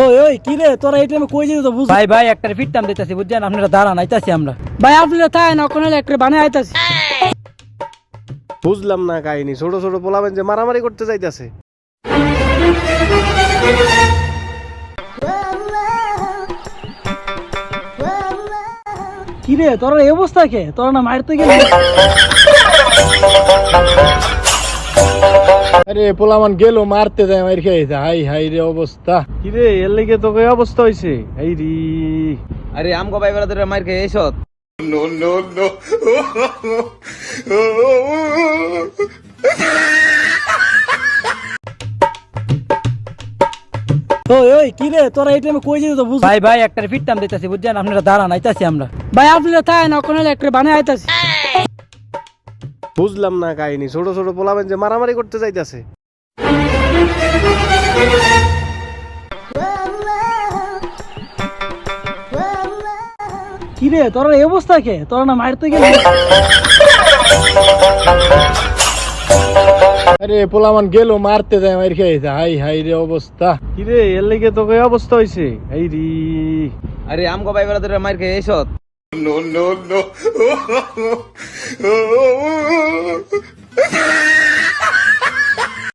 ওই ওই কি রে তোরা এই টাইমে কই যাবি তো বুঝ ভাই ভাই একটা ফিটটাম দিতেছি বুঝছেন আপনারা দাঁড়ান আইতাছি আমরা ভাই আপনারা তাই না কোন একটা বানায় আইতাছি বুঝলাম না কাহিনী, ছোট ছোট পোলাবেন যে মারামারি করতে যাইতেছে। কি রে তোরা এই অবস্থা কে তোরা না মারতে গেলি আরে পোলামান গেল মারতে যায় মার খেয়েছে, হাই হাই রে অবস্থা। কিরে এর লেগে তোকে এই অবস্থা হইছে? এই রে আরে আমগো ভাই বেড়াদের মার খেয়ে এসত ওই ওই কি রে তোরা এই টাইমে কই যাবি তো বুঝ ভাই ভাই একটা ফিটটাম দিতেছি বুঝছেন আপনারা দাঁড়ান আইতাছি আমরা ভাই আপনারা তাই না কোন একটা বানায় আইতাছি বুঝলাম না কাহিনী, ছোট ছোট পোলাবেন যে মারামারি করতে যাইতেছে। কি রে তোরা এই অবস্থা কে তোরা না মারতে গেলি আরে পোলামান গেল মারতে যায় মার খেয়েছে, হাই হাই রে অবস্থা। কিরে এর লেগে তোকে এই অবস্থা হইছে? এই রে আরে আমগো ভাই বেড়াদের মার খেয়ে এসত no.